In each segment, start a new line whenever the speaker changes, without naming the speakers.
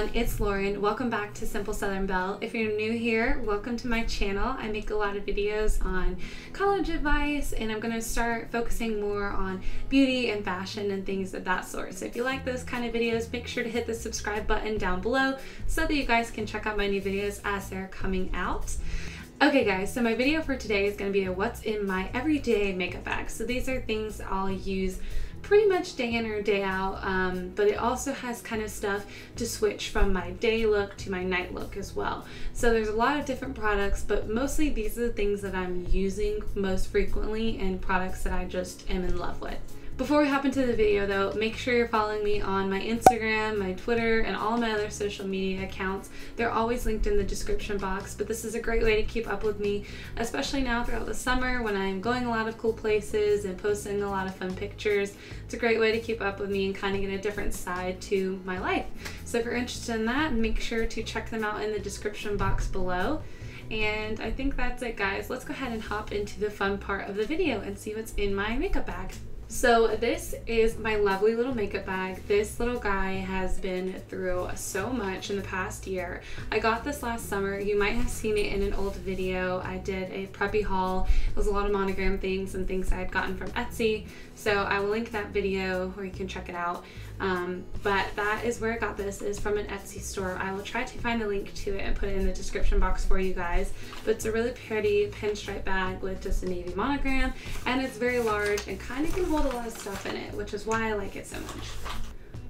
everyone, it's Lauren. Welcome back to Simple Southern Belle. If you're new here, welcome to my channel. I make a lot of videos on college advice, and I'm going to start focusing more on beauty and fashion and things of that sort. So if you like those kind of videos, make sure to hit the subscribe button down below so that you guys can check out my new videos as they're coming out. Okay guys, so my video for today is going to be a what's in my everyday makeup bag. So these are things I'll use pretty much day in or day out, but it also has kind of stuff to switch from my day look to my night look as well. So there's a lot of different products, but mostly these are the things that I'm using most frequently and products that I just am in love with. Before we hop into the video though, make sure you're following me on my Instagram, my Twitter, and all my other social media accounts. They're always linked in the description box, but this is a great way to keep up with me, especially now throughout the summer when I'm going a lot of cool places and posting a lot of fun pictures. It's a great way to keep up with me and kind of get a different side to my life. So if you're interested in that, make sure to check them out in the description box below. And I think that's it guys. Let's go ahead and hop into the fun part of the video and see what's in my makeup bag. So this is my lovely little makeup bag. This little guy has been through so much in the past year. I got this last summer. You might have seen it in an old video. I did a preppy haul. It was a lot of monogram things and things I had gotten from Etsy. So I will link that video where you can check it out. But that is where I got this, is from an Etsy store. I will try to find a link to it and put it in the description box for you guys. But it's a really pretty pinstripe bag with just a navy monogram, and it's very large and kind of can hold a lot of stuff in it, which is why I like it so much.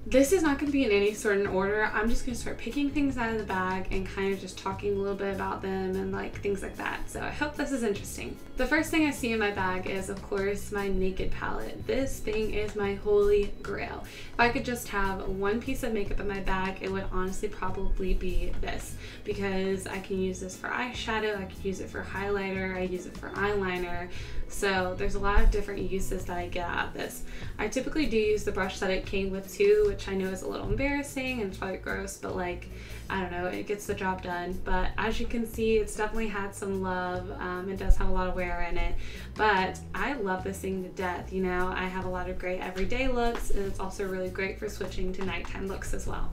This is not going to be in any sort of order. I'm just going to start picking things out of the bag and kind of just talking a little bit about them and like things like that. So I hope this is interesting. The first thing I see in my bag is of course my Naked palette. This thing is my holy grail. If I could just have one piece of makeup in my bag, it would honestly probably be this, because I can use this for eyeshadow, I could use it for highlighter, I use it for eyeliner. So there's a lot of different uses that I get out of this. I typically do use the brush that it came with too, which I know is a little embarrassing and it's probably gross, but like, I don't know, it gets the job done. But as you can see, it's definitely had some love. It does have a lot of wear in it, but I love this thing to death. You know, I have a lot of great everyday looks, and it's also really great for switching to nighttime looks as well.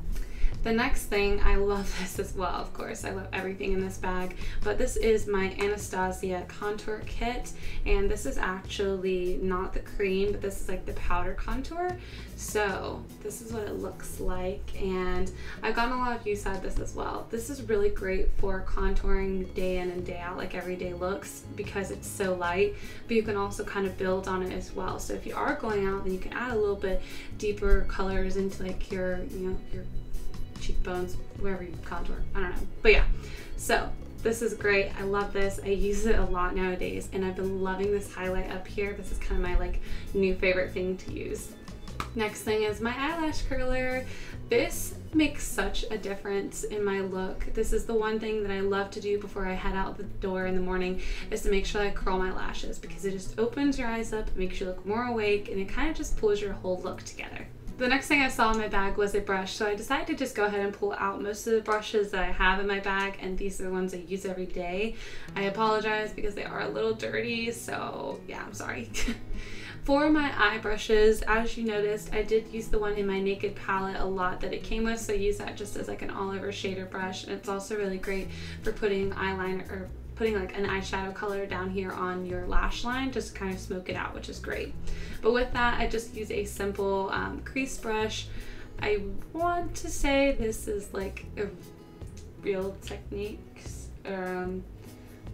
The next thing, I love this as well, of course. I love everything in this bag, but this is my Anastasia contour kit, and this is actually not the cream, but this is like the powder contour. So this is what it looks like, and I've gotten a lot of use out of this as well. This is really great for contouring day in and day out, like everyday looks, because it's so light, but you can also kind of build on it as well. So if you are going out, then you can add a little bit deeper colors into like your, you know, your cheekbones, wherever you contour, I don't know, but yeah. So this is great. I love this. I use it a lot nowadays, and I've been loving this highlight up here. This is kind of my like new favorite thing to use. Next thing is my eyelash curler. This makes such a difference in my look. This is the one thing that I love to do before I head out the door in the morning, is to make sure I curl my lashes, because it just opens your eyes up, it makes you look more awake, and it kind of just pulls your whole look together. The next thing I saw in my bag was a brush, so I decided to just go ahead and pull out most of the brushes that I have in my bag, and these are the ones I use every day. I apologize because they are a little dirty, so yeah, I'm sorry. For my eye brushes, as you noticed, I did use the one in my Naked palette a lot that it came with, so I use that just as like an all over shader brush, and it's also really great for putting eyeliner or putting like an eyeshadow color down here on your lash line, just to kind of smoke it out, which is great. But with that, I just use a simple crease brush. I want to say this is like a Real Techniques.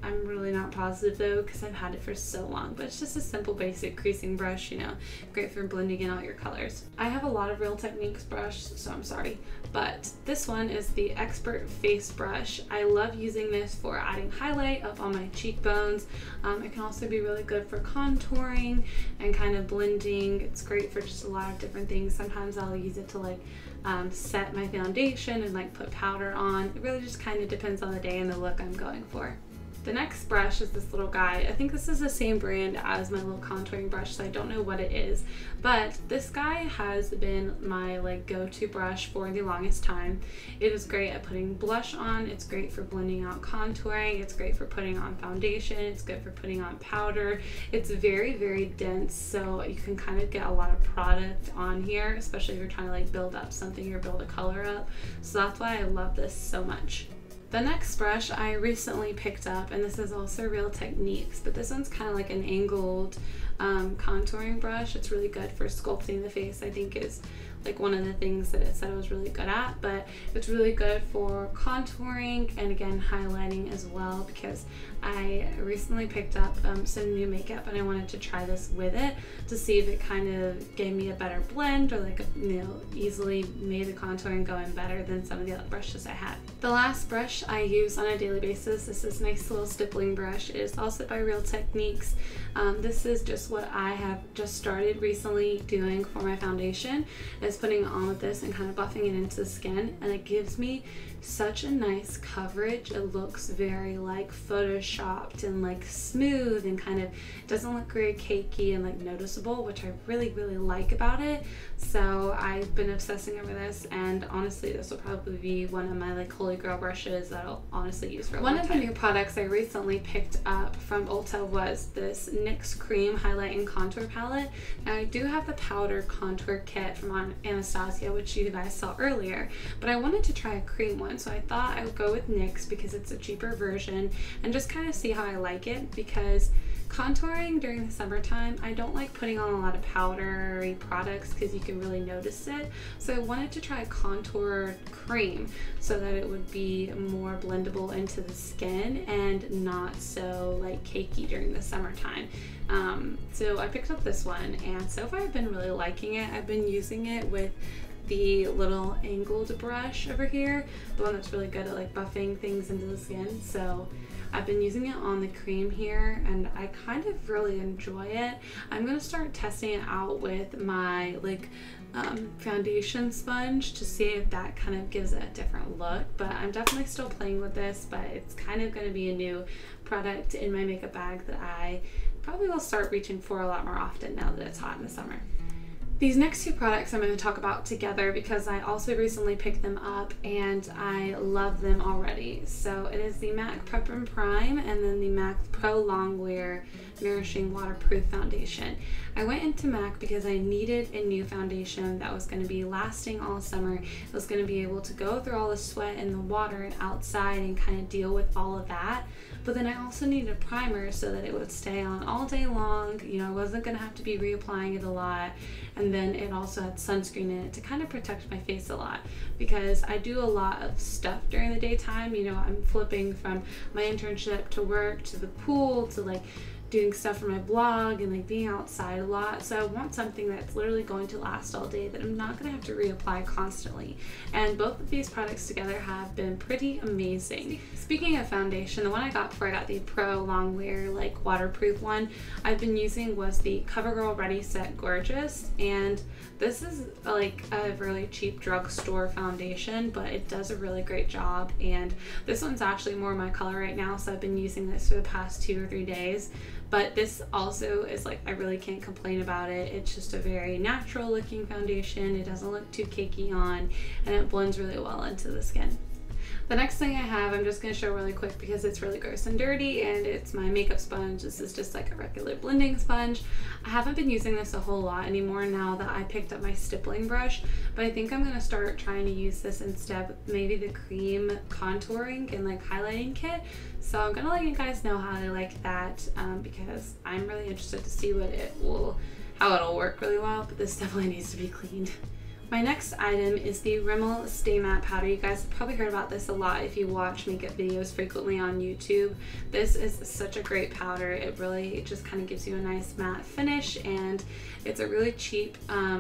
I'm really not positive though, because I've had it for so long, but it's just a simple basic creasing brush, you know, great for blending in all your colors. I have a lot of Real Techniques brush, so I'm sorry, but this one is the Expert Face Brush. I love using this for adding highlight up on my cheekbones. It can also be really good for contouring and kind of blending. It's great for just a lot of different things. Sometimes I'll use it to like set my foundation and like put powder on. It really just kind of depends on the day and the look I'm going for. The next brush is this little guy. I think this is the same brand as my little contouring brush, so I don't know what it is, but this guy has been my like go-to brush for the longest time. It is great at putting blush on, it's great for blending out contouring, it's great for putting on foundation, it's good for putting on powder. It's very, very dense, so you can kind of get a lot of product on here, especially if you're trying to like build up something or build a color up. So that's why I love this so much. The next brush I recently picked up, and this is also Real Techniques, but this one's kind of like an angled contouring brush. It's really good for sculpting the face. I think is like one of the things that it said it was really good at, but it's really good for contouring and again highlighting as well, because I recently picked up some new makeup and I wanted to try this with it to see if it kind of gave me a better blend or like easily made the contouring going better than some of the other brushes I had. The last brush I use on a daily basis, this is nice little stippling brush. It is also by Real Techniques. This is just what I have just started recently doing for my foundation, is putting it on with this and kind of buffing it into the skin, and it gives me such a nice coverage. It looks very like photoshopped and like smooth and kind of doesn't look very cakey and like noticeable, which I really, really like about it. So I've been obsessing over this, and honestly this will probably be one of my like holy grail brushes that I'll honestly use for a long time. One of the new products I recently picked up from Ulta was this NYX Cream Highlight and Contour Palette. Now I do have the powder contour kit from Anastasia, which you guys saw earlier, but I wanted to try a cream one, so I thought I would go with NYX because it's a cheaper version and just kind of see how I like it, because contouring during the summertime, I don't like putting on a lot of powdery products because you can really notice it. So I wanted to try a contour cream so that it would be more blendable into the skin and not so like cakey during the summertime. So I picked up this one, and so far I've been really liking it. I've been using it with the little angled brush over here, the one that's really good at like buffing things into the skin. So I've been using it on the cream here and I kind of really enjoy it. I'm gonna start testing it out with my like foundation sponge to see if that kind of gives it a different look, but I'm definitely still playing with this, but it's kind of going to be a new product in my makeup bag that I probably will start reaching for a lot more often now that it's hot in the summer. These next two products I'm going to talk about together because I also recently picked them up and I love them already. So it is the MAC Prep and Prime and then the MAC Pro Longwear Nourishing Waterproof Foundation. I went into MAC because I needed a new foundation that was going to be lasting all summer. It was going to be able to go through all the sweat and the water and outside and kind of deal with all of that. But then I also needed a primer so that it would stay on all day long. You know, I wasn't going to have to be reapplying it a lot. And then it also had sunscreen in it to kind of protect my face a lot, because I do a lot of stuff during the daytime. You know, I'm flipping from my internship to work to the pool to like doing stuff for my blog and like being outside a lot. So I want something that's literally going to last all day, that I'm not going to have to reapply constantly. And both of these products together have been pretty amazing. Speaking of foundation, the one I got before I got the Pro Longwear like waterproof one I've been using was the CoverGirl Ready Set Gorgeous, and this is like a really cheap drugstore foundation, but it does a really great job. And this one's actually more my color right now, so I've been using this for the past 2 or 3 days. But this also is like, I really can't complain about it. It's just a very natural looking foundation. It doesn't look too cakey on, and it blends really well into the skin. The next thing I have, I'm just going to show really quick because it's really gross and dirty, and it's my makeup sponge. This is just like a regular blending sponge. I haven't been using this a whole lot anymore now that I picked up my stippling brush, but I think I'm going to start trying to use this instead with maybe the cream contouring and like highlighting kit. So I'm going to let you guys know how I like that because I'm really interested to see how it'll work really well, but this definitely needs to be cleaned. My next item is the Rimmel Stay Matte Powder. You guys have probably heard about this a lot if you watch makeup videos frequently on YouTube. This is such a great powder. It really just kind of gives you a nice matte finish, and it's a really cheap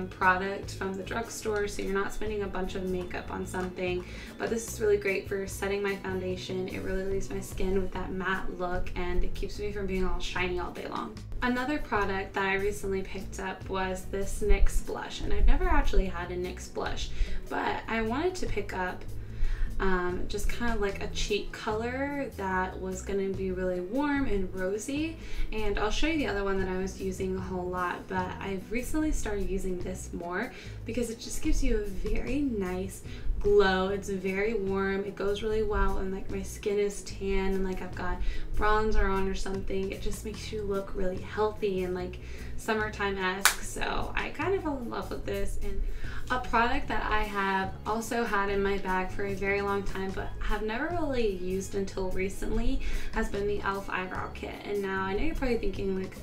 product from the drugstore, so you're not spending a bunch of makeup on something. But this is really great for setting my foundation. It really leaves my skin with that matte look, and it keeps me from being all shiny all day long. Another product that I recently picked up was this NYX blush, and I've never actually had a NYX blush, but I wanted to pick up just kind of like a cheek color that was going to be really warm and rosy. And I'll show you the other one that I was using a whole lot, but I've recently started using this more because it just gives you a very nice glow. It's very warm, it goes really well, and like my skin is tan and like I've got bronzer on or something. It just makes you look really healthy and like summertime-esque. So I kind of fell in love with this. And a product that I have also had in my bag for a very long time but have never really used until recently has been the e.l.f. eyebrow kit. And now I know you're probably thinking like,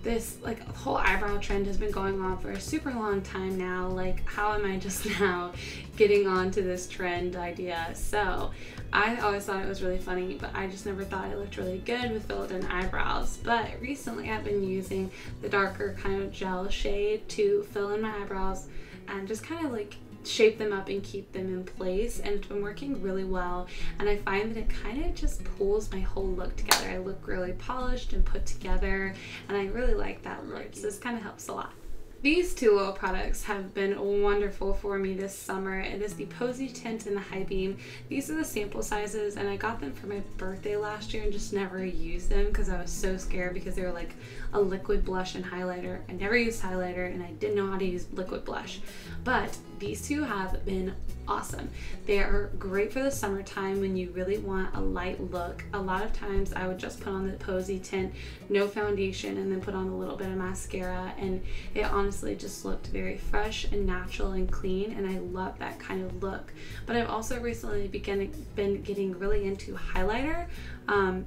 this like whole eyebrow trend has been going on for a super long time now. Like, how am I just now getting onto this trend idea? So I always thought it was really funny, but I just never thought it looked really good with filled in eyebrows. But recently I've been using the darker kind of gel shade to fill in my eyebrows and just kind of like shape them up and keep them in place, and it's been working really well. And I find that it kind of just pulls my whole look together. I look really polished and put together, and I really like that look, so this kind of helps a lot. These two little products have been wonderful for me this summer. It is the Posy Tint and the High Beam. These are the sample sizes, and I got them for my birthday last year and just never used them because I was so scared because they were like a liquid blush and highlighter. I never used highlighter and I didn't know how to use liquid blush, but these two have been awesome. They are great for the summertime when you really want a light look. A lot of times I would just put on the Posy Tint, no foundation, and then put on a little bit of mascara, and it honestly just looked very fresh and natural and clean, and I love that kind of look. But I've also recently been getting really into highlighter.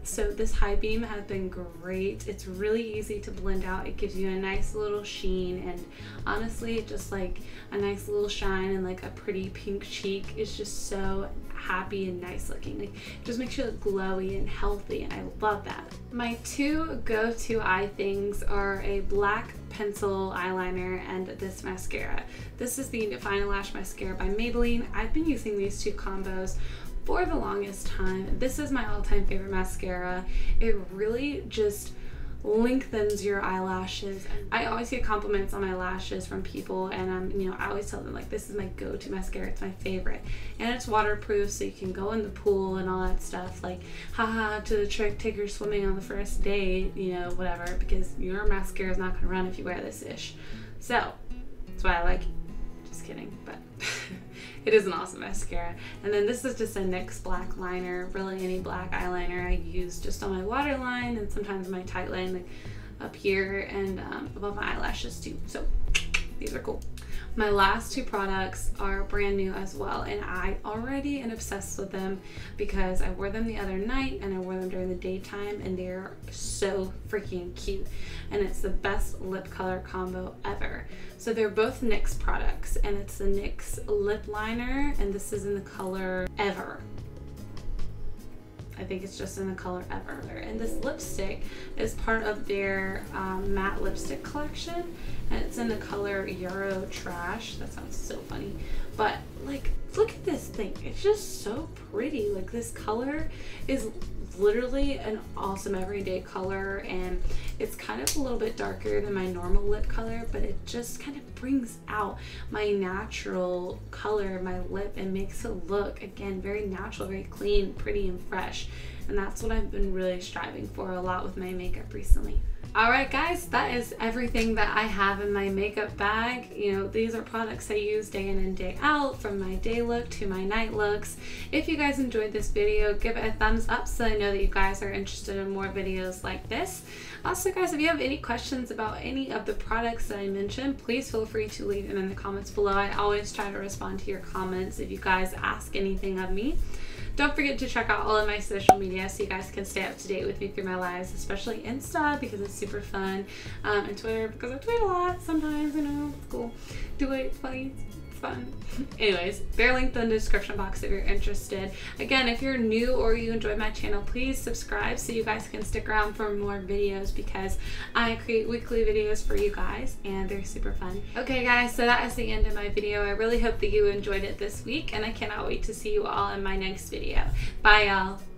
So this High Beam has been great. It's really easy to blend out. It gives you a nice little sheen, and honestly just like a nice little shine and like a pretty pink cheek is just so happy and nice looking. Like, it just makes you look glowy and healthy, and I love that. My two go-to eye things are a black pencil eyeliner and this mascara. This is the Define Lash Mascara by Maybelline. I've been using these two combos for the longest time. This is my all-time favorite mascara. It really just lengthens your eyelashes. I always get compliments on my lashes from people, and you know, I always tell them like, this is my go-to mascara, it's my favorite, and it's waterproof, so you can go in the pool and all that stuff. Like, haha to the trick, take her swimming on the first day, you know, whatever, because your mascara is not gonna run if you wear this ish. So that's why I like it. Just kidding, but it is an awesome mascara. And then this is just a NYX black liner. Really any black eyeliner I use just on my waterline and sometimes my tight line, like up here and above my eyelashes too. So these are cool. My last two products are brand new as well, and I already am obsessed with them because I wore them the other night and I wore them during the daytime, and they're so freaking cute, and it's the best lip color combo ever. So they're both NYX products, and it's the NYX lip liner, and this is in the color Ever. I think it's just in the color Ever. And this lipstick is part of their matte lipstick collection, and it's in the color Euro Trash. That sounds so funny, but like, look at this thing. It's just so pretty. Like, this color is literally an awesome everyday color, and it's kind of a little bit darker than my normal lip color, but it just kind of brings out my natural color of my lip and makes it look, again, very natural, very clean, pretty, and fresh. And that's what I've been really striving for a lot with my makeup recently. Alright guys, that is everything that I have in my makeup bag. You know, these are products I use day in and day out, from my day look to my night looks. If you guys enjoyed this video, give it a thumbs up so I know that you guys are interested in more videos like this. Also guys, if you have any questions about any of the products that I mentioned, please feel free to leave them in the comments below. I always try to respond to your comments if you guys ask anything of me. Don't forget to check out all of my social media so you guys can stay up to date with me through my lives, especially Insta because it's super fun, and Twitter because I tweet a lot sometimes, you know, it's cool. Do it, please. It's fun. Anyways, they're linked in the description box if you're interested. Again, if you're new or you enjoy my channel, please subscribe so you guys can stick around for more videos because I create weekly videos for you guys and they're super fun. Okay guys, so that is the end of my video. I really hope that you enjoyed it this week, and I cannot wait to see you all in my next video. Bye y'all.